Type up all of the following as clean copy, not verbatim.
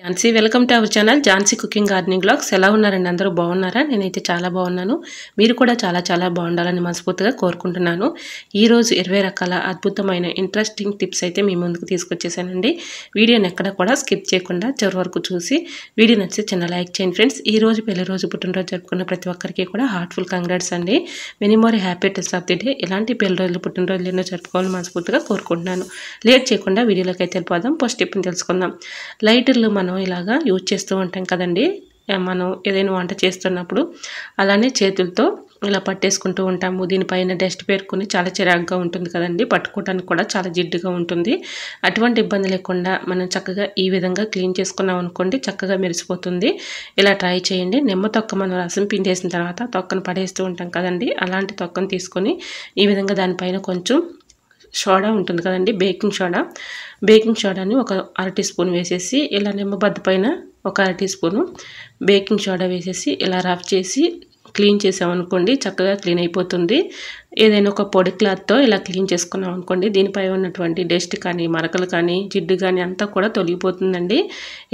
Jhansi welcome to our channel Jhansi cooking gardening vlogs. ఎలా ఉన్నారండి? అందరూ బాగున్నారా? నేనైతే చాలా బాగున్నాను. మీరు కూడా చాలా బాగుండాలని మనస్ఫూర్తిగా కోరుకుంటున్నాను. ఈరోజు 20 రకాల అద్భుతమైన ఇంట్రెస్టింగ్ టిప్స్ అయితే మీ ముందుకు తీసుకొచ్చేసానండి. వీడియోని ఎక్కడ కూడా స్కిప్ చేయకుండా చివరి వరకు చూసి వీడియో నచ్చితే చిన్న లైక్ చేయండి ఫ్రెండ్స్. ఈ రోజు పెళ్లి రోజు పుట్టినరోజు జరుపుకున్న ప్రతి ఒక్కరికి కూడా హార్ట్ఫుల్ కంగ్రాట్స్ అండి. Many more happy returns of the day. ఇలాంటి పెళ్లి రోజులు పుట్టినరోజులు ఎన్నో జరుపుకోవాలని మనస్ఫూర్తిగా కోరుకుంటున్నాను. లేట్ చేయకుండా వీడియోలోకి అయితే వెళ్ళిపోదాం. ఫస్ట్ టిప్ని తెలుసుకుందాం. లైటర్లు మనం ఇలాగా యూజ్ చేస్తూ ఉంటాం కదండి. మనం ఏదైనా వంట చేస్తున్నప్పుడు అలానే చేతులతో ఇలా పట్టేసుకుంటూ ఉంటాము. దీనిపైన డస్ట్ పేరుకుని చాలా చిరాకుగా ఉంటుంది కదండి. పట్టుకోవడానికి కూడా చాలా జిడ్డుగా ఉంటుంది. అటువంటి ఇబ్బంది లేకుండా మనం చక్కగా ఈ విధంగా క్లీన్ చేసుకున్నాం అనుకోండి, చక్కగా మెరిసిపోతుంది. ఇలా ట్రై చేయండి. నిమ్మ తొక్క మనం రసం పిండేసిన తర్వాత తొక్కను పడేస్తూ ఉంటాం కదండి. అలాంటి తొక్కను తీసుకొని ఈ విధంగా దానిపైన కొంచెం సోడా ఉంటుంది కదండి, బేకింగ్ సోడాని ఒక 1/2 టీ స్పూన్ వేసేసి ఇలా నిమ్మబద్ద పైన ఒక 1/2 టీ స్పూను బేకింగ్ సోడా వేసేసి ఇలా రఫ్ చేసి క్లీన్ చేసామనుకోండి, చక్కగా క్లీన్ అయిపోతుంది. ఏదైనా ఒక పొడి క్లాత్తో ఇలా క్లీన్ చేసుకున్నాం అనుకోండి, దీనిపై ఉన్నటువంటి డస్ట్ కానీ మరకలు కానీ జిడ్డు కానీ అంతా కూడా తొలగిపోతుందండి.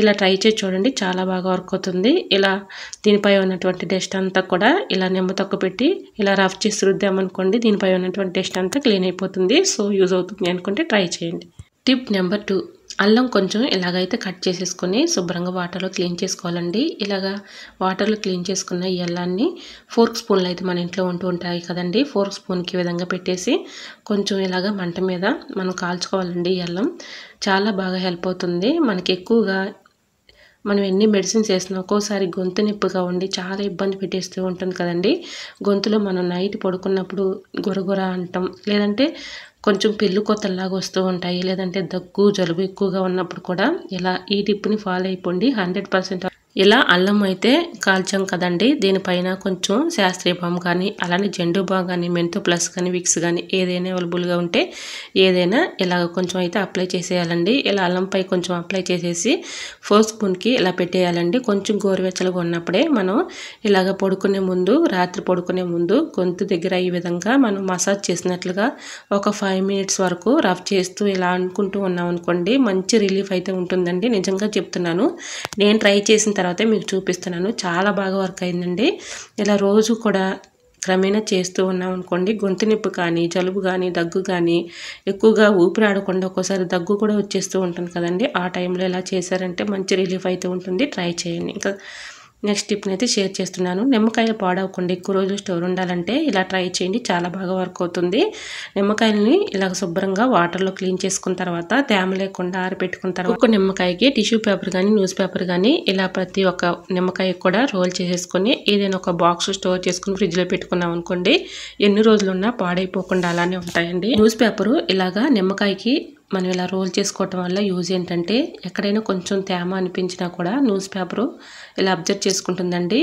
ఇలా ట్రై చేసి చూడండి, చాలా బాగా వర్క్ అవుతుంది. ఇలా దీనిపై ఉన్నటువంటి డస్ట్ అంతా కూడా ఇలా నిమ్మ తొక్క పెట్టి ఇలా రఫ్ చేసి రుద్దామనుకోండి, దీనిపై ఉన్నటువంటి డస్ట్ అంతా క్లీన్ అయిపోతుంది. సో యూజ్ అవుతుంది అనుకుంటే ట్రై చేయండి. టిప్ నెంబర్ 2, అల్లం కొంచెం ఇలాగైతే కట్ చేసేసుకొని శుభ్రంగా వాటర్లో క్లీన్ చేసుకోవాలండి. ఇలాగా వాటర్లో క్లీన్ చేసుకున్న ఈ అల్లాన్ని 4 స్పూన్లు అయితే మన ఇంట్లో ఉంటూ ఉంటాయి కదండి. 4 స్పూన్కి ఈ విధంగా పెట్టేసి కొంచెం ఇలాగ మంట మీద మనం కాల్చుకోవాలండి. ఈ అల్లం చాలా బాగా హెల్ప్ అవుతుంది. మనకి ఎక్కువగా మనం ఎన్ని మెడిసిన్స్ వేసినా ఒక్కోసారి గొంతు నొప్పిగా ఉండి చాలా ఇబ్బంది పెట్టేస్తూ ఉంటుంది కదండి. గొంతులో మనం నైట్ పడుకున్నప్పుడు గురగుర అంటాం, లేదంటే కొంచెం పెళ్ళు కొత్తలాగా వస్తూ ఉంటాయి, లేదంటే దగ్గు జలుబు ఎక్కువగా ఉన్నప్పుడు కూడా ఇలా ఈ టిప్ని ఫాలో అయిపోండి. 100% ఇలా అల్లం అయితే కాల్చాం కదండి, దీనిపైన కొంచెం శాస్త్రీయ బామ్ కానీ అలానే జెండు బామ్ కానీ మెంతో ప్లస్ కానీ విక్స్ కానీ ఏదైనా అవైలబుల్గా ఉంటే ఏదైనా ఇలా కొంచెం అయితే అప్లై చేసేయాలండి. ఇలా అల్లంపై కొంచెం అప్లై చేసేసి 4 స్పూన్కి ఇలా పెట్టేయాలండి. కొంచెం గోరువెచ్చలుగా ఉన్నప్పుడే మనం ఇలాగ రాత్రి పడుకునే ముందు గొంతు దగ్గర ఈ విధంగా మనం మసాజ్ చేసినట్లుగా ఒక 5 మినిట్స్ వరకు రఫ్ చేస్తూ ఇలా అనుకుంటూ ఉన్నాం అనుకోండి, మంచి రిలీఫ్ అయితే ఉంటుందండి. నిజంగా చెప్తున్నాను, నేను ట్రై చేసిన తర్వాత మీకు చూపిస్తున్నాను. చాలా బాగా వర్క్ అయిందండి. ఇలా రోజు కూడా క్రమేణా చేస్తూ ఉన్నాం అనుకోండి, గొంతు నొప్పి కానీ జలుబు కానీ దగ్గు కానీ ఎక్కువగా ఊపిరి ఆడకుండా ఒక్కోసారి దగ్గు కూడా వచ్చేస్తూ ఉంటుంది కదండి. ఆ టైంలో ఇలా చేశారంటే మంచి రిలీఫ్ అయితే ఉంటుంది. ట్రై చేయండి. ఇంకా నెక్స్ట్ టిప్ని అయితే షేర్ చేస్తున్నాను. నిమ్మకాయలు పాడవకుండా ఎక్కువ రోజులు స్టోర్ ఉండాలంటే ఇలా ట్రై చేయండి, చాలా బాగా వర్క్ అవుతుంది. నిమ్మకాయలని ఇలా శుభ్రంగా వాటర్లో క్లీన్ చేసుకున్న తర్వాత తేమ లేకుండా ఆరబెట్టుకున్న తర్వాత ఒక నిమ్మకాయకి టిష్యూ పేపర్ కానీ న్యూస్ పేపర్ కానీ ఇలా ప్రతి ఒక్క నిమ్మకాయ కూడా రోల్ చేసేసుకొని ఏదైనా ఒక బాక్స్ స్టోర్ చేసుకుని ఫ్రిడ్జ్లో పెట్టుకున్నాం అనుకోండి, ఎన్ని రోజులున్నా పాడైపోకుండా అలానే ఉంటాయండి. న్యూస్ పేపరు ఇలాగా నిమ్మకాయకి మనం ఇలా రోల్ చేసుకోవటం వల్ల యూజ్ ఏంటంటే, ఎక్కడైనా కొంచెం తేమ అనిపించినా కూడా న్యూస్ పేపరు ఇలా అబ్జర్వ్ చేసుకుంటుందండి.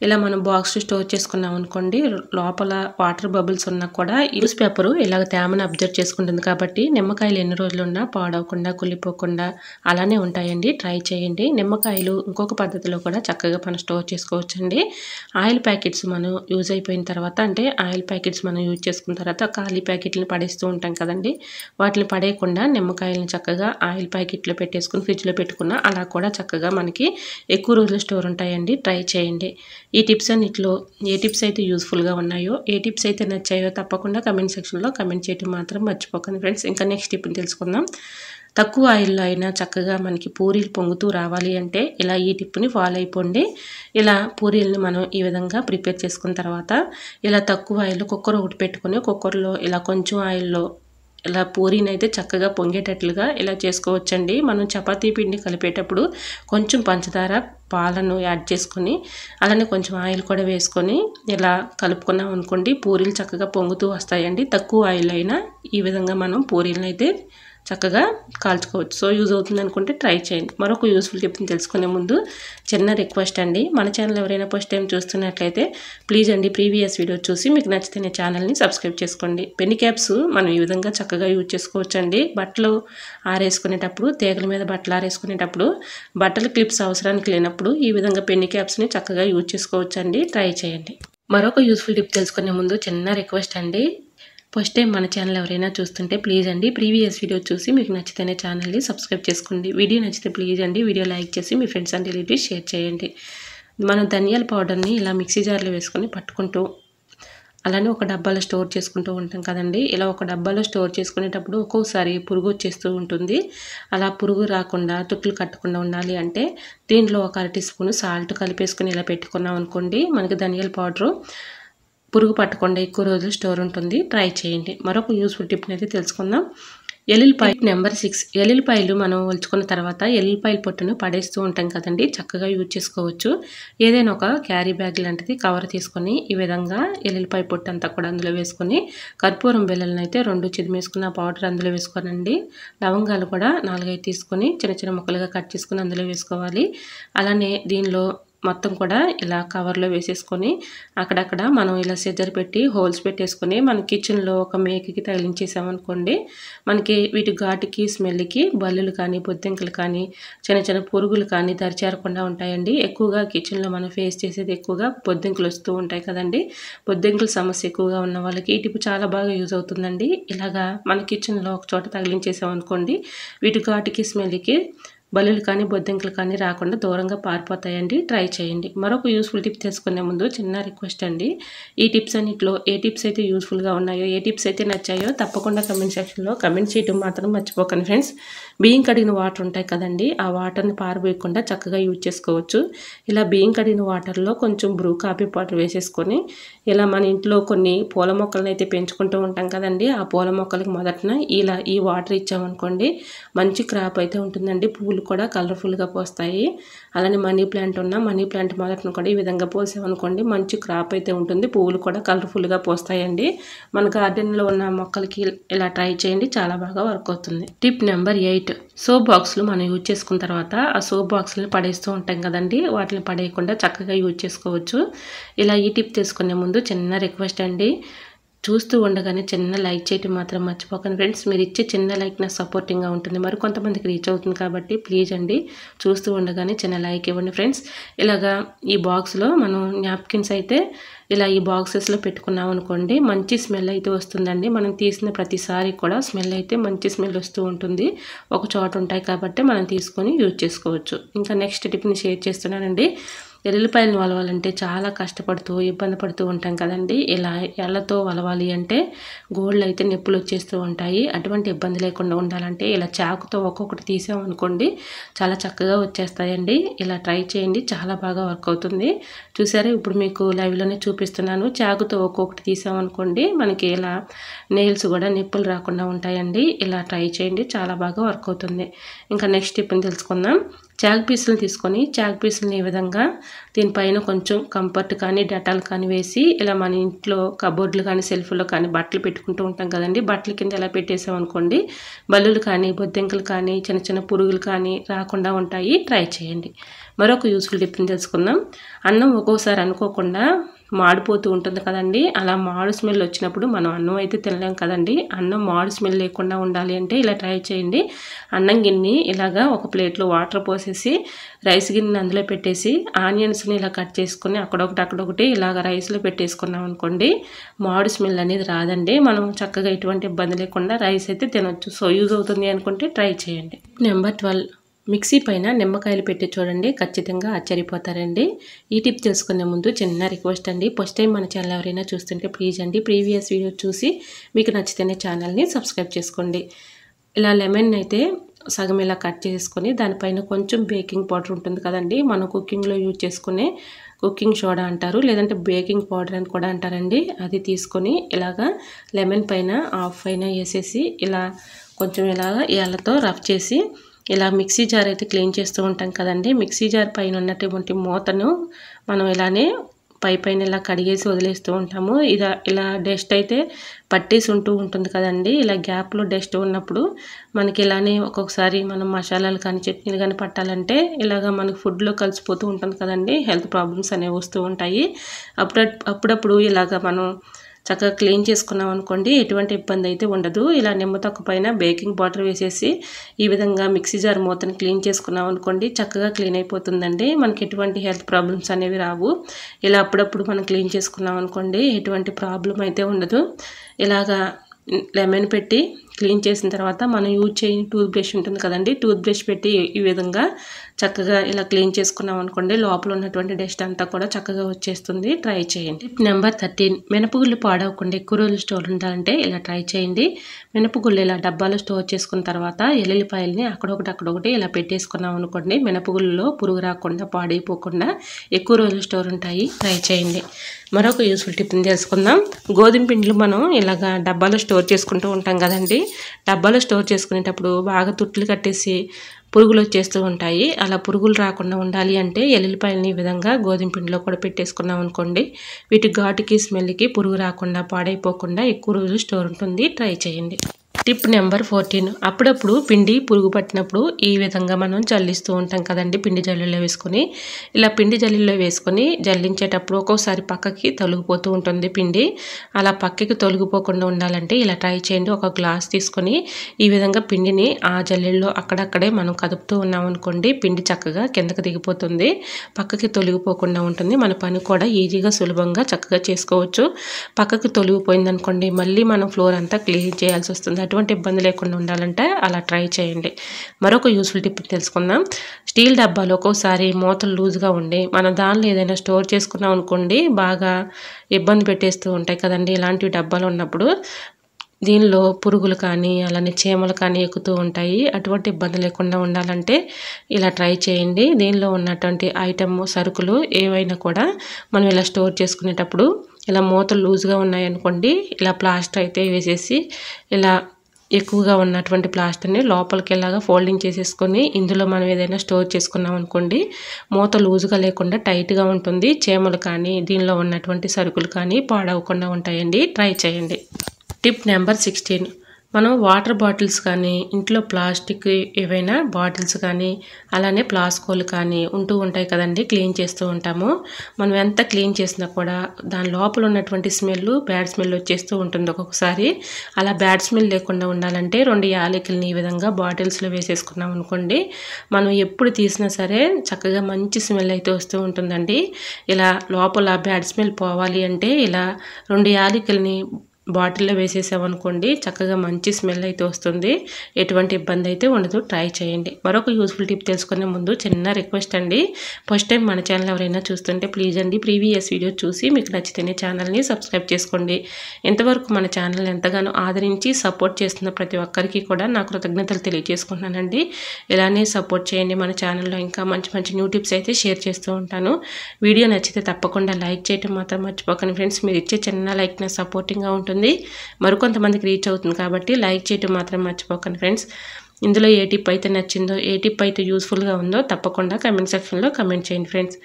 ఇలా మనం బాక్స్ స్టోర్ చేసుకున్నాం అనుకోండి, లోపల వాటర్ బబుల్స్ ఉన్నా కూడా న్యూస్ పేపరు ఇలాగ తేమను అబ్జర్వ్ చేసుకుంటుంది. కాబట్టి నిమ్మకాయలు ఎన్ని రోజులున్నా పాడవకుండా కుళ్ళిపోకుండా అలానే ఉంటాయండి. ట్రై చేయండి. నిమ్మకాయలు ఇంకొక పద్ధతిలో కూడా చక్కగా మనం స్టోర్ చేసుకోవచ్చండి. ఆయిల్ ప్యాకెట్స్ మనం యూజ్ అయిపోయిన తర్వాత, అంటే ఆయిల్ ప్యాకెట్స్ మనం యూజ్ చేసుకున్న తర్వాత ఖాళీ ప్యాకెట్లను పడేస్తూ ఉంటాం కదండి, వాటిని పడేయకుండా నిమ్మకాయలను చక్కగా ఆయిల్ ప్యాకెట్లో పెట్టేసుకుని ఫ్రిడ్జ్లో పెట్టుకున్న అలా కూడా చక్కగా మనకి ఎక్కువ రోజులు స్టోర్ ఉంటాయండి. ట్రై చేయండి. ఈ టిప్స్ అన్నిటిలో ఏ టిప్స్ అయితే యూస్ఫుల్గా ఉన్నాయో, ఏ టిప్స్ అయితే నచ్చాయో తప్పకుండా కమెంట్ సెక్షన్లో కమెంట్ చేయడం మాత్రం మర్చిపోకండి ఫ్రెండ్స్. ఇంకా నెక్స్ట్ టిప్ని తెలుసుకుందాం. తక్కువ ఆయిల్లో అయినా చక్కగా మనకి పూరీలు పొంగుతూ రావాలి అంటే ఇలా ఈ టిప్ని ఫాలో అయిపోండి. ఇలా పూరీలను మనం ఈ విధంగా ప్రిపేర్ చేసుకున్న తర్వాత ఇలా తక్కువ ఆయిల్లో కుక్కర్ ఒకటి పెట్టుకుని కుక్కర్లో ఇలా కొంచెం ఆయిల్లో ఇలా పూరీని అయితే చక్కగా పొంగేటట్లుగా ఇలా చేసుకోవచ్చండి. మనం చపాతీ పిండి కలిపేటప్పుడు కొంచెం పంచదార పాలను యాడ్ చేసుకొని అలానే కొంచెం ఆయిల్ కూడా వేసుకొని ఇలా కలుపుకున్నాం అనుకోండి, పూరీలు చక్కగా పొంగుతూ వస్తాయండి. తక్కువ ఆయిల్ అయినా ఈ విధంగా మనం పూరీలను అయితే చక్కగా కాల్చుకోవచ్చు. సో యూజ్ అవుతుంది అనుకుంటే ట్రై చేయండి. మరొక యూస్ఫుల్ టిప్ని తెలుసుకునే ముందు చిన్న రిక్వెస్ట్ అండి, మన ఛానల్ ఎవరైనా ఫస్ట్ టైం చూస్తున్నట్లయితే ప్లీజ్ అండి ప్రీవియస్ వీడియో చూసి మీకు నచ్చితే ఛానల్ని సబ్స్క్రైబ్ చేసుకోండి. పెన్ని క్యాప్స్ మనం ఈ విధంగా చక్కగా యూజ్ చేసుకోవచ్చండి. బట్టలు ఆరేసుకునేటప్పుడు, తీగల మీద బట్టలు ఆరేసుకునేటప్పుడు బట్టల క్లిప్స్ అవసరానికి లేనప్పుడు ఈ విధంగా పెన్ని క్యాప్స్ని చక్కగా యూజ్ చేసుకోవచ్చండి. ట్రై చేయండి. మరొక యూస్ఫుల్ టిప్ తెలుసుకునే ముందు చిన్న రిక్వెస్ట్ అండి, ఫస్ట్ టైం మన ఛానల్ ఎవరైనా చూస్తుంటే ప్లీజ్ అండి ప్రీవియస్ వీడియో చూసి మీకు నచ్చితేనే ఛానల్ని సబ్స్క్రైబ్ చేసుకోండి. వీడియో నచ్చితే ప్లీజ్ అండి వీడియో లైక్ చేసి మీ ఫ్రెండ్స్ అండ్ రిలేటివ్స్ షేర్ చేయండి. మనం ధనియాల పౌడర్ని ఇలా మిక్సీ జార్లో వేసుకొని పట్టుకుంటూ అలానే ఒక డబ్బాలో స్టోర్ చేసుకుంటూ ఉంటాం కదండి. ఇలా ఒక డబ్బాలో స్టోర్ చేసుకునేటప్పుడు ఒక్కొక్కసారి పురుగు వచ్చేస్తూ ఉంటుంది. అలా పురుగు రాకుండా తుట్లు కట్టకుండా ఉండాలి అంటే దీంట్లో ఒక అర టీ స్పూన్ సాల్ట్ కలిపేసుకుని ఇలా పెట్టుకున్నాం అనుకోండి, మనకి ధనియాల పౌడరు పురుగు పట్టకుండా ఎక్కువ రోజులు స్టోర్ ఉంటుంది. ట్రై చేయండి. మరొక యూస్ఫుల్ టిప్ని అయితే తెలుసుకుందాం. ఎల్లుల్లిపాయ నెంబర్ 6. ఎల్లుల్లిపాయలు మనం ఒలుచుకున్న తర్వాత ఎల్లుల్లిపాయల పొట్టును పడేస్తూ ఉంటాం కదండి, చక్కగా యూజ్ చేసుకోవచ్చు. ఏదైనా ఒక క్యారీ బ్యాగ్ లాంటిది కవర్ తీసుకొని ఈ విధంగా ఎల్లుల్లిపాయ పొట్టు అంతా కూడా అందులో వేసుకొని కర్పూరం బిళ్ళలను అయితే 2 చిదిమేసుకున్న పౌడర్ అందులో వేసుకోనండి. లవంగాలు కూడా 4-5 తీసుకొని చిన్న చిన్న ముక్కలుగా కట్ చేసుకుని అందులో వేసుకోవాలి. అలానే దీనిలో మొత్తం కూడా ఇలా కవర్లో వేసేసుకొని అక్కడక్కడ మనం ఇలా సిజర్ పెట్టి హోల్స్ పెట్టేసుకొని మన కిచెన్లో ఒక మేకకి తగిలించేసామనుకోండి, మనకి వీటి ఘాటుకి స్మెల్కి బల్లులు కానీ బొద్దింకలు కానీ చిన్న చిన్న పురుగులు కానీ దరిచేరకుండా ఉంటాయండి. ఎక్కువగా కిచెన్లో మనం ఫేస్ చేసేది ఎక్కువగా బొద్దింకలు వస్తూ ఉంటాయి కదండి. బొద్దింకల సమస్య ఎక్కువగా ఉన్న వాళ్ళకి ఈ టిప్ చాలా బాగా యూజ్ అవుతుందండి. ఇలాగా మన కిచెన్లో ఒక చోట తగిలించేసామనుకోండి, వీటి ఘాటుకి స్మెల్కి బల్లులు కానీ బొద్దింకలు కానీ రాకుండా దూరంగా పారిపోతాయండి. ట్రై చేయండి. మరొక యూస్ఫుల్ టిప్ తెలుసుకునే ముందు చిన్న రిక్వెస్ట్ అండి, ఈ టిప్స్ అన్నింటిలో ఏ టిప్స్ అయితే యూస్ఫుల్గా ఉన్నాయో, ఏ టిప్స్ అయితే నచ్చాయో తప్పకుండా కమెంట్ సెక్షన్లో కమెంట్ చేయడం మాత్రం మర్చిపోకండి ఫ్రెండ్స్. బియ్యం కడిగిన వాటర్ ఉంటాయి కదండి, ఆ వాటర్ని పారబోయకుండా చక్కగా యూజ్ చేసుకోవచ్చు. ఇలా బియ్యం కడిగిన వాటర్లో కొంచెం బ్రూ కాఫీ పౌడర్ వేసేసుకొని ఇలా మన ఇంట్లో కొన్ని పూల మొక్కలను అయితే పెంచుకుంటూ ఉంటాం కదండి, ఆ పూల మొక్కలకి మొదటన ఇలా ఈ వాటర్ ఇచ్చామనుకోండి మంచి క్రాప్ అయితే ఉంటుందండి. పువ్వులు కూడా కలర్ఫుల్గా పోస్తాయి. అలానే మనీ ప్లాంట్ మనీ ప్లాంట్ మొదటను కూడా ఈ విధంగా పోసామనుకోండి మంచి క్రాప్ అయితే ఉంటుంది. పువ్వులు కూడా కలర్ఫుల్గా పోస్తాయండి. మన గార్డెన్లో ఉన్న మొక్కలకి ఇలా ట్రై చేయండి, చాలా బాగా వర్క్ అవుతుంది. Tip number 8. సోప్ బాక్స్లు మనం యూజ్ చేసుకున్న తర్వాత ఆ సోప్ బాక్స్ని పడేస్తూ ఉంటాం కదండి, వాటిని పడేయకుండా చక్కగా యూజ్ చేసుకోవచ్చు. ఇలా ఈ టిప్ తీసుకునే ముందు చిన్న రిక్వెస్ట్ అండి, చూస్తూ ఉండగానే చిన్న లైక్ చేయటం మాత్రం మర్చిపోకండి ఫ్రెండ్స్. మీరు ఇచ్చే చిన్న లైక్ నాకు సపోర్టింగ్గా ఉంటుంది, మరి కొంతమందికి రీచ్ అవుతుంది కాబట్టి ప్లీజ్ అండి చూస్తూ ఉండగానే చిన్న లైక్ ఇవ్వండి ఫ్రెండ్స్. ఇలాగా ఈ బాక్స్లో మనం నాప్కిన్స్ అయితే ఇలా ఈ బాక్సెస్లో పెట్టుకున్నాం అనుకోండి మంచి స్మెల్ అయితే వస్తుందండి. మనం తీసిన ప్రతిసారి కూడా స్మెల్ అయితే మంచి స్మెల్ వస్తూ ఉంటుంది. ఒక చోట ఉంటాయి కాబట్టి మనం తీసుకొని యూజ్ చేసుకోవచ్చు. ఇంకా నెక్స్ట్ టిప్ని షేర్ చేస్తున్నానండి. ఎల్లుల్లిపాయలను వలవాలంటే చాలా కష్టపడుతూ ఇబ్బంది పడుతూ ఉంటాం కదండి. ఇలా ఎళ్ళతో వలవాలి అంటే గోళ్ళు అయితే నొప్పులు వచ్చేస్తూ ఉంటాయి. అటువంటి ఇబ్బంది లేకుండా ఉండాలంటే ఇలా చాకుతో ఒక్కొక్కటి తీసామనుకోండి చాలా చక్కగా వచ్చేస్తాయండి. ఇలా ట్రై చేయండి, చాలా బాగా వర్క్ అవుతుంది. చూసారా, ఇప్పుడు మీకు లైవ్లోనే చూపిస్తున్నాను. చాకుతో ఒక్కొక్కటి తీసామనుకోండి మనకి ఇలా నెయిల్స్ కూడా నొప్పులు రాకుండా ఉంటాయండి. ఇలా ట్రై చేయండి, చాలా బాగా వర్క్ అవుతుంది. ఇంకా నెక్స్ట్ టిప్ని తెలుసుకుందాం. చాక్ పీసులను తీసుకొని చాక్ పీసులని ఈ విధంగా దీనిపైన కొంచెం కంఫర్ట్ కానీ డెటాల్ కానీ వేసి ఇలా మన ఇంట్లో కబోర్డులు కానీ సెల్ఫ్లో కానీ బట్టలు పెట్టుకుంటూ ఉంటాం కదండి, బట్టల కింద ఇలా పెట్టేసామనుకోండి బల్లులు కానీ బొద్దింకలు కానీ చిన్న చిన్న పురుగులు కానీ రాకుండా ఉంటాయి. ట్రై చేయండి. మరొక యూస్ఫుల్ టిప్ని తెలుసుకుందాం. అన్నం ఒక్కోసారి అనుకోకుండా మాడిపోతూ ఉంటుంది కదండి, అలా మాడు స్మెల్ వచ్చినప్పుడు మనం అన్నం అయితే తినలేం కదండి. అన్నం మాడు స్మెల్ లేకుండా ఉండాలి అంటే ఇలా ట్రై చేయండి. అన్నం గిన్నె ఇలాగా ఒక ప్లేట్లో వాటర్ పోసేసి రైస్ గిన్నెని అందులో పెట్టేసి ఆనియన్స్ని ఇలా కట్ చేసుకుని అక్కడొకటి ఇలాగ రైస్లో పెట్టేసుకున్నాం అనుకోండి మాడు స్మెల్ అనేది రాదండి. మనం చక్కగా ఎటువంటి ఇబ్బంది లేకుండా రైస్ అయితే తినొచ్చు. సో యూజ్ అవుతుంది అనుకుంటే ట్రై చేయండి. నెంబర్ 12. మిక్సీ పైన నిమ్మకాయలు పెట్టి చూడండి, ఖచ్చితంగా ఆశ్చర్యపోతారండి. ఈ టిప్ తెలుసుకునే ముందు చిన్న రిక్వెస్ట్ అండి, ఫస్ట్ టైం మన ఛానల్ ఎవరైనా చూస్తుంటే ప్లీజ్ అండి ప్రీవియస్ వీడియో చూసి మీకు నచ్చితేనే ఛానల్ని సబ్స్క్రైబ్ చేసుకోండి. ఇలా లెమన్ అయితే సగం ఇలా కట్ చేసుకొని దానిపైన కొంచెం బేకింగ్ పౌడర్ ఉంటుంది కదండి, మనం కుకింగ్లో యూజ్ చేసుకునే కుకింగ్ సోడా అంటారు, లేదంటే బేకింగ్ పౌడర్ అని కూడా అంటారండి. అది తీసుకొని ఇలాగా లెమన్ పైన హాఫ్ పైన వేసేసి ఇలా కొంచెం ఇలాగా ఏళ్ళతో రఫ్ చేసి ఇలా మిక్సీ జార్ అయితే క్లీన్ చేస్తూ ఉంటాం కదండి, మిక్సీ జార్ పైన ఉన్నటువంటి మూతను మనం ఇలానే పైన ఇలా కడిగేసి వదిలేస్తూ ఉంటాము. ఇలా డస్ట్ అయితే పట్టేసి ఉంటుంది కదండి. ఇలా గ్యాప్లో డస్ట్ ఉన్నప్పుడు మనకి ఇలానే ఒక్కొక్కసారి మనం మసాలాలు కానీ చట్నీలు కానీ పట్టాలంటే ఇలాగ మనకి ఫుడ్లో కలిసిపోతూ ఉంటుంది కదండి, హెల్త్ ప్రాబ్లమ్స్ అనేవి వస్తూ ఉంటాయి. అప్పుడప్పుడు ఇలాగ మనం చక్కగా క్లీన్ చేసుకున్నాం అనుకోండి ఎటువంటి ఇబ్బంది అయితే ఉండదు. ఇలా నిమ్మ తొక్క పైన బేకింగ్ పౌడర్ వేసేసి ఈ విధంగా మిక్సీ జార్ మూతను క్లీన్ చేసుకున్నాం అనుకోండి చక్కగా క్లీన్ అయిపోతుందండి. మనకి ఎటువంటి హెల్త్ ప్రాబ్లమ్స్ అనేవి రావు. ఇలా అప్పుడప్పుడు మనం క్లీన్ చేసుకున్నాం అనుకోండి ఎటువంటి ప్రాబ్లం అయితే ఉండదు. ఇలాగా లెమన్ పెట్టి క్లీన్ చేసిన తర్వాత మనం యూజ్ చేయని టూత్ బ్రష్ ఉంటుంది కదండి, టూత్ బ్రష్ పెట్టి ఈ విధంగా చక్కగా ఇలా క్లీన్ చేసుకున్నాం అనుకోండి, లోపల ఉన్నటువంటి డస్ట్ అంతా కూడా చక్కగా వచ్చేస్తుంది. ట్రై చేయండి. టిప్ నెంబర్ 13, మినపగుళ్ళు పాడవకుండా ఎక్కువ రోజులు స్టోర్ ఉండాలంటే ఇలా ట్రై చేయండి. మినపగుళ్ళు ఇలా డబ్బాలో స్టోర్ చేసుకున్న తర్వాత ఎల్లుల్లిపాయలని అక్కడొకటి ఇలా పెట్టేసుకున్నాం అనుకోండి, మినపగుళ్ళలో పురుగు రాకుండా పాడైపోకుండా ఎక్కువ రోజులు స్టోర్ ఉంటాయి. ట్రై చేయండి. మరొక యూస్ఫుల్ టిప్ని తెలుసుకుందాం. గోధుమ పిండిలు మనం ఇలాగా డబ్బాలో స్టోర్ చేసుకుంటూ ఉంటాం కదండి, డబ్బాలో స్టోర్ చేసుకునేటప్పుడు బాగా తుట్లు కట్టేసి పురుగులు వచ్చేస్తూ ఉంటాయి. అలా పురుగులు రాకుండా ఉండాలి అంటే ఎల్లుల్లిపాయలని ఈ విధంగా గోధుమ పిండిలో కూడా పెట్టేసుకున్నాం అనుకోండి, వీటి ఘాటుకి స్మెల్కి పురుగు రాకుండా పాడైపోకుండా ఎక్కువ రోజులు స్టోర్ ఉంటుంది. ట్రై చేయండి. టిప్ నెంబర్ 14, అప్పుడప్పుడు పిండి పురుగు పట్టినప్పుడు ఈ విధంగా మనం జల్లిస్తూ ఉంటాం కదండి, పిండి జల్లీలో వేసుకొని. ఇలా పిండి జల్లీలో వేసుకొని జల్లించేటప్పుడు ఒక్కోసారి పక్కకి తొలగిపోతూ ఉంటుంది పిండి. అలా పక్కకి తొలగిపోకుండా ఉండాలంటే ఇలా ట్రై చేయండి. ఒక గ్లాస్ తీసుకొని ఈ విధంగా పిండిని ఆ జల్లీలో అక్కడక్కడే మనం కదుపుతూ ఉన్నాం అనుకోండి, పిండి చక్కగా కిందకి దిగిపోతుంది, పక్కకి తొలగిపోకుండా ఉంటుంది. మన పని కూడా ఈజీగా సులభంగా చక్కగా చేసుకోవచ్చు. పక్కకి తొలగిపోయింది అనుకోండి, మళ్ళీ మనం ఫ్లోర్ అంతా క్లీన్ చేయాల్సి వస్తుంది. ఎటువంటి ఇబ్బంది లేకుండా ఉండాలంటే అలా ట్రై చేయండి. మరొక యూస్ఫుల్ టిప్ తెలుసుకుందాం. స్టీల్ డబ్బాలో ఒక్కోసారి మూతలు లూజ్గా ఉండి మనం దానిలో ఏదైనా స్టోర్ చేసుకున్నాం అనుకోండి, బాగా ఇబ్బంది పెట్టేస్తూ ఉంటాయి కదండి ఇలాంటి డబ్బాలు ఉన్నప్పుడు. దీనిలో పురుగులు కానీ అలానే చీమలు కానీ ఎక్కుతూ ఉంటాయి. అటువంటి ఇబ్బంది లేకుండా ఉండాలంటే ఇలా ట్రై చేయండి. దీనిలో ఉన్నటువంటి ఐటమ్ సరుకులు ఏవైనా కూడా మనం ఇలా స్టోర్ చేసుకునేటప్పుడు ఇలా మూతలు లూజ్గా ఉన్నాయనుకోండి, ఇలా ప్లాస్టర్ అయితే వేసేసి ఇలా ఎక్కువగా ఉన్నటువంటి ప్లాస్టర్ని లోపలికి ఇలాగా ఫోల్డింగ్ చేసేసుకొని ఇందులో మనం ఏదైనా స్టోర్ చేసుకున్నాం అనుకోండి, మూత లూజ్గా లేకుండా టైట్గా ఉంటుంది. చీమలు కానీ దీనిలో ఉన్నటువంటి సరుకులు కానీ పాడవకుండా ఉంటాయండి. ట్రై చేయండి. టిప్ నెంబర్ 16, మనం వాటర్ బాటిల్స్ కానీ ఇంట్లో ప్లాస్టిక్ ఏవైనా బాటిల్స్ కానీ అలానే ప్లాస్కోలు కానీ ఉంటూ ఉంటాయి కదండి, క్లీన్ చేస్తూ ఉంటాము. మనం ఎంత క్లీన్ చేసినా కూడా దాని లోపల ఉన్నటువంటి స్మెల్ బ్యాడ్ స్మెల్ వచ్చేస్తూ ఉంటుంది ఒక్కొక్కసారి. అలా బ్యాడ్ స్మెల్ లేకుండా ఉండాలంటే 2 యాలకులని ఈ విధంగా బాటిల్స్లో వేసేసుకున్నాం అనుకోండి, మనం ఎప్పుడు తీసినా సరే చక్కగా మంచి స్మెల్ అయితే వస్తూ ఉంటుందండి. ఇలా లోపల బ్యాడ్ స్మెల్ పోవాలి అంటే ఇలా 2 యాలకులని బాటిల్లో వేసేసామనుకోండి, చక్కగా మంచి స్మెల్ అయితే వస్తుంది. ఎటువంటి ఇబ్బంది అయితే ఉండదు. ట్రై చేయండి. మరొక యూస్ఫుల్ టిప్ తెలుసుకునే ముందు చిన్న రిక్వెస్ట్ అండి, ఫస్ట్ టైం మన ఛానల్ ఎవరైనా చూస్తుంటే ప్లీజ్ అండి ప్రీవియస్ వీడియో చూసి మీకు నచ్చితేనే ఛానల్ని సబ్స్క్రైబ్ చేసుకోండి. ఇంతవరకు మన ఛానల్ ఎంతగానో ఆదరించి సపోర్ట్ చేస్తున్న ప్రతి ఒక్కరికి కూడా నా కృతజ్ఞతలు తెలియజేసుకుంటున్నానండి. ఇలానే సపోర్ట్ చేయండి. మన ఛానల్లో ఇంకా మంచి మంచి న్యూ టిప్స్ అయితే షేర్ చేస్తూ ఉంటాను. వీడియో నచ్చితే తప్పకుండా లైక్ చేయడం మాత్రం మర్చిపోకండి ఫ్రెండ్స్. మీరు ఇచ్చే చిన్న లైక్ నా సపోర్టింగ్గా ఉంటుంది, మరికొంతమందికి రీచ్ అవుతుంది కాబట్టి లైక్ చేయటం మాత్రం మర్చిపోకండి ఫ్రెండ్స్. ఇందులో ఏ టిప్ అయితే నచ్చిందో, ఏ టిప్ అయితే యూస్ఫుల్గా ఉందో తప్పకుండా కమెంట్ సెక్షన్లో కమెంట్ చేయండి ఫ్రెండ్స్.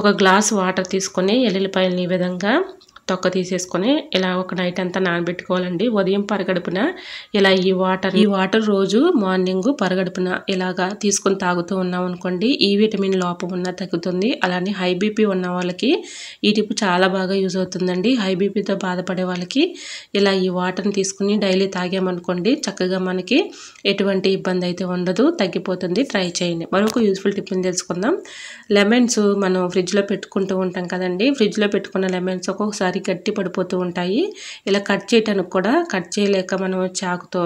ఒక గ్లాస్ వాటర్ తీసుకొని ఎల్లుల్లిపాయలని ఈ విధంగా తొక్క తీసేసుకొని ఇలా ఒక నైట్ అంతా నానబెట్టుకోవాలండి. ఉదయం పరగడుపున ఇలా ఈ వాటర్ రోజు మార్నింగ్ పరగడుపున ఇలాగా తీసుకొని తాగుతూ ఉన్నాం అనుకోండి, ఈ విటమిన్ లోపం ఉన్న తగ్గుతుంది. అలానే హై బీపీ ఉన్న వాళ్ళకి ఈ టిప్ చాలా బాగా యూజ్ అవుతుందండి. హై బీపీతో బాధపడే వాళ్ళకి ఇలా ఈ వాటర్ని తీసుకుని డైలీ తాగామనుకోండి, చక్కగా మనకి ఎటువంటి ఇబ్బంది అయితే ఉండదు, తగ్గిపోతుంది. ట్రై చేయండి. మరొక యూస్ఫుల్ టిప్ని తెలుసుకుందాం. లెమన్స్ మనం ఫ్రిడ్జ్లో పెట్టుకుంటూ ఉంటాం కదండి, ఫ్రిడ్జ్లో పెట్టుకున్న లెమన్స్ ఒక్కొక్కసారి గట్టి పడిపోతూ ఉంటాయి. ఇలా కట్ చేయడానికి కూడా కట్ చేయలేక మనం చాకుతో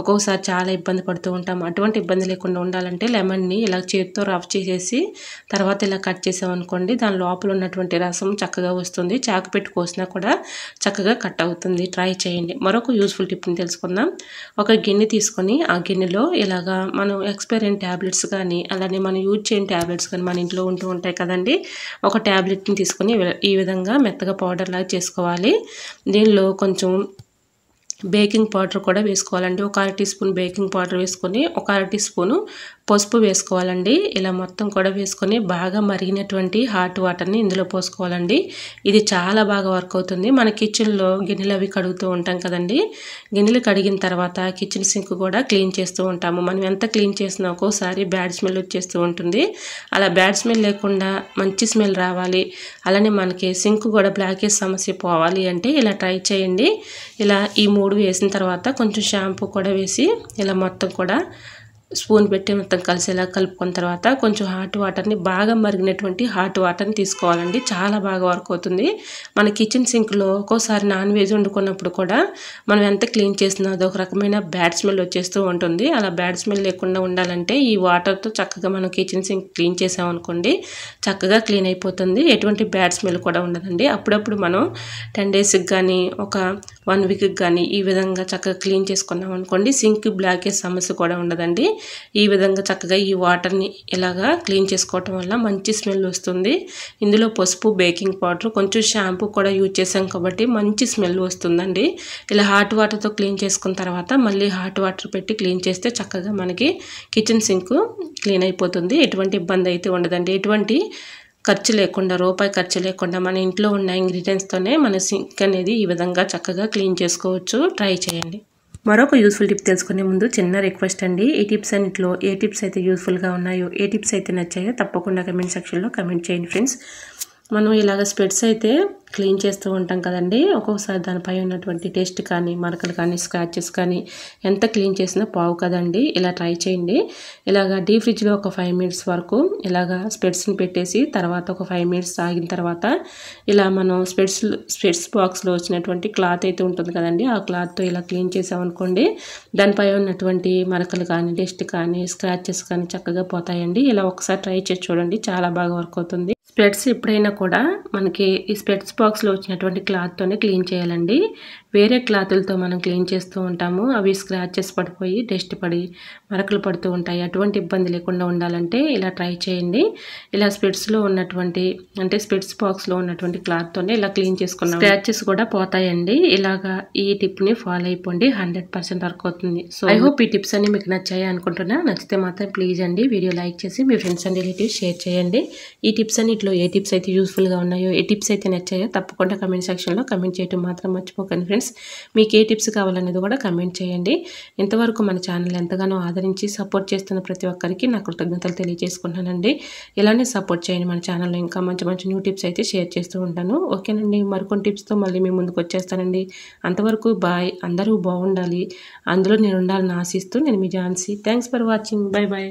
ఒక్కొక్కసారి చాలా ఇబ్బంది పడుతూ ఉంటాం. అటువంటి ఇబ్బంది లేకుండా ఉండాలంటే లెమన్ని ఇలా చేతితో రఫ్ చేసేసి తర్వాత ఇలా కట్ చేసామనుకోండి, దాని లోపల ఉన్నటువంటి రసం చక్కగా వస్తుంది. చాకు పెట్టి కోసినా కూడా చక్కగా కట్ అవుతుంది. ట్రై చేయండి. మరొక యూస్ఫుల్ టిప్ని తెలుసుకుందాం. ఒక గిన్నె తీసుకొని ఆ గిన్నెలో ఇలాగా మనం ఎక్స్పైర్ అయిన ట్యాబ్లెట్స్ కానీ అలానే మనం యూజ్ చేయని ట్యాబ్లెట్స్ కానీ మన ఇంట్లో ఉంటూ ఉంటాయి కదండి, ఒక ట్యాబ్లెట్ని తీసుకొని ఈ విధంగా మెత్తగా పౌడర్ లాగా చేసుకోవాలి. దీనిలో కొంచెం బేకింగ్ పౌడర్ కూడా వేసుకోవాలండి. ఒక 1/2 టీ స్పూన్ బేకింగ్ పౌడర్ వేసుకొని ఒక 1/2 టీ స్పూను పసుపు వేసుకోవాలండి. ఇలా మొత్తం కూడా వేసుకొని బాగా మరిగినటువంటి హాట్ వాటర్ని ఇందులో పోసుకోవాలండి. ఇది చాలా బాగా వర్క్ అవుతుంది. మన కిచెన్లో గిన్నెలు అవి కడుగుతూ ఉంటాం కదండి, గిన్నెలు కడిగిన తర్వాత కిచెన్ సింక్ కూడా క్లీన్ చేస్తూ ఉంటాము. మనం ఎంత క్లీన్ చేసినా ఒక్కోసారి బ్యాడ్ స్మెల్ వచ్చేస్తూ ఉంటుంది. అలా బ్యాడ్ స్మెల్ లేకుండా మంచి స్మెల్ రావాలి, అలానే మనకి సింక్ కూడా బ్లాకేజ్ సమస్య పోవాలి అంటే ఇలా ట్రై చేయండి. ఇలా ఈ 3 వేసిన తర్వాత కొంచెం షాంపూ కూడా వేసి ఇలా మొత్తం కూడా స్పూన్ పెట్టి మొత్తం కలిసేలా కలుపుకున్న తర్వాత కొంచెం హాట్ వాటర్ని బాగా మరిగినటువంటి హాట్ వాటర్ని తీసుకోవాలండి. చాలా బాగా వర్క్ అవుతుంది. మన కిచెన్ సింక్లో ఒక్కోసారి నాన్ వెజ్ వండుకున్నప్పుడు కూడా మనం ఎంత క్లీన్ చేసినా అదొక రకమైన బ్యాడ్ స్మెల్ వచ్చేస్తూ ఉంటుంది. అలా బ్యాడ్ స్మెల్ లేకుండా ఉండాలంటే ఈ వాటర్తో చక్కగా మనం కిచెన్ సింక్ క్లీన్ చేసామనుకోండి, చక్కగా క్లీన్ అయిపోతుంది. ఎటువంటి బ్యాడ్ స్మెల్ కూడా ఉండదండి. అప్పుడప్పుడు మనం 10 డేస్కి కానీ ఒక 1 వీక్కి కానీ ఈ విధంగా చక్కగా క్లీన్ చేసుకున్నాం అనుకోండి, సింక్ బ్లాకేజ్ సమస్య కూడా ఉండదండి. ఈ విధంగా చక్కగా ఈ వాటర్ని ఇలాగా క్లీన్ చేసుకోవటం వల్ల మంచి స్మెల్ వస్తుంది. ఇందులో పసుపు, బేకింగ్ పౌడర్, కొంచెం షాంపూ కూడా యూజ్ చేసాం కాబట్టి మంచి స్మెల్ వస్తుందండి. ఇలా హాట్ వాటర్తో క్లీన్ చేసుకున్న తర్వాత మళ్ళీ హాట్ వాటర్ పెట్టి క్లీన్ చేస్తే చక్కగా మనకి కిచెన్ సింక్ క్లీన్ అయిపోతుంది. ఎటువంటి ఇబ్బంది అయితే ఉండదండి. ఎటువంటి ఖర్చు లేకుండా, రూపాయి ఖర్చు లేకుండా మన ఇంట్లో ఉన్న ఇంగ్రీడియంట్స్తోనే మన సింక్ అనేది ఈ విధంగా చక్కగా క్లీన్ చేసుకోవచ్చు. ట్రై చేయండి. మరొక యూస్ఫుల్ టిప్ తెలుసుకునే ముందు చిన్న రిక్వెస్ట్ అండి. ఈ టిప్స్ అన్నింటిలో ఏ టిప్స్ అయితే యూస్ఫుల్గా ఉన్నాయో, ఏ టిప్స్ అయితే నచ్చాయో తప్పకుండా కమెంట్ సెక్షన్లో కమెంట్ చేయండి ఫ్రెండ్స్. మనం ఇలాగ స్పెట్స్ అయితే క్లీన్ చేస్తూ ఉంటాం కదండి. ఒక్కొక్కసారి దానిపై ఉన్నటువంటి టెస్ట్ కానీ, మరకలు కానీ, స్క్రాచెస్ కానీ ఎంత క్లీన్ చేసినా పోవు కదండి. ఇలా ట్రై చేయండి. ఇలాగ డీప్ ఫ్రిడ్జ్లో ఒక 5 మినిట్స్ వరకు ఇలాగ స్పెట్స్ని పెట్టేసి తర్వాత ఒక 5 మినిట్స్ ఆగిన తర్వాత ఇలా మనం స్పెట్స్ బాక్స్లో వచ్చినటువంటి క్లాత్ అయితే ఉంటుంది కదండి, ఆ క్లాత్తో ఇలా క్లీన్ చేసామనుకోండి, దానిపై ఉన్నటువంటి మరకలు కానీ, డస్ట్ కానీ, స్క్రాచెస్ కానీ చక్కగా పోతాయండి. ఇలా ఒకసారి ట్రై చేసి చూడండి, చాలా బాగా వర్క్ అవుతుంది. స్పెట్స్ ఎప్పుడైనా కూడా మనకి ఈ స్పెట్స్ బాక్స్లో వచ్చినటువంటి క్లాత్తోనే క్లీన్ చేయాలండి. వేరే క్లాతులతో మనం క్లీన్ చేస్తూ ఉంటాము, అవి స్క్రాచెస్ పడిపోయి డస్ట్ పడి మరకలు పడుతూ ఉంటాయి. అటువంటి ఇబ్బంది లేకుండా ఉండాలంటే ఇలా ట్రై చేయండి. ఇలా స్పెట్స్లో ఉన్నటువంటి అంటే స్పెట్స్ బాక్స్లో ఉన్నటువంటి క్లాత్తోనే ఇలా క్లీన్ చేసుకున్నాం, స్క్రాచెస్ కూడా పోతాయండి. ఇలాగా ఈ టిప్ని ఫాలో అయిపోండి, 100% వర్క్ అవుతుంది. సో ఐ హోప్ ఈ టిప్స్ అన్ని మీకు నచ్చాయి అనుకుంటున్నా. నచ్చితే మాత్రం ప్లీజ్ అండి వీడియో లైక్ చేసి మీ ఫ్రెండ్స్ అండ్ రిలేటివ్స్ షేర్ చేయండి. ఈ టిప్స్ అన్నింటిలో ఏ టిప్స్ అయితే యూస్ఫుల్గా ఉన్నాయో, ఏ టిప్స్ అయితే నచ్చాయో తప్పకుండా కమెంట్ సెక్షన్లో కమెంట్ చేయడం మాత్రం మర్చిపోకండి ఫ్రెండ్స్. మీకు ఏ టిప్స్ కావాలనేది కూడా కమెంట్ చేయండి. ఇంతవరకు మన ఛానల్ ఎంతగానో ఆదరించి సపోర్ట్ చేస్తున్న ప్రతి ఒక్కరికి నా కృతజ్ఞతలు తెలియజేసుకుంటానండి. ఇలానే సపోర్ట్ చేయండి. మన ఛానల్లో ఇంకా మంచి మంచి న్యూ టిప్స్ అయితే షేర్ చేస్తూ ఉంటాను. ఓకేనండి, మరికొన్ని టిప్స్తో మళ్ళీ మీ ముందుకు వచ్చేస్తానండి. అంతవరకు బాయ్. అందరూ బాగుండాలి, అందులో నేను ఉండాలని ఆశిస్తూ నేను మీ Jhansi. Thanks for watching. Bye bye.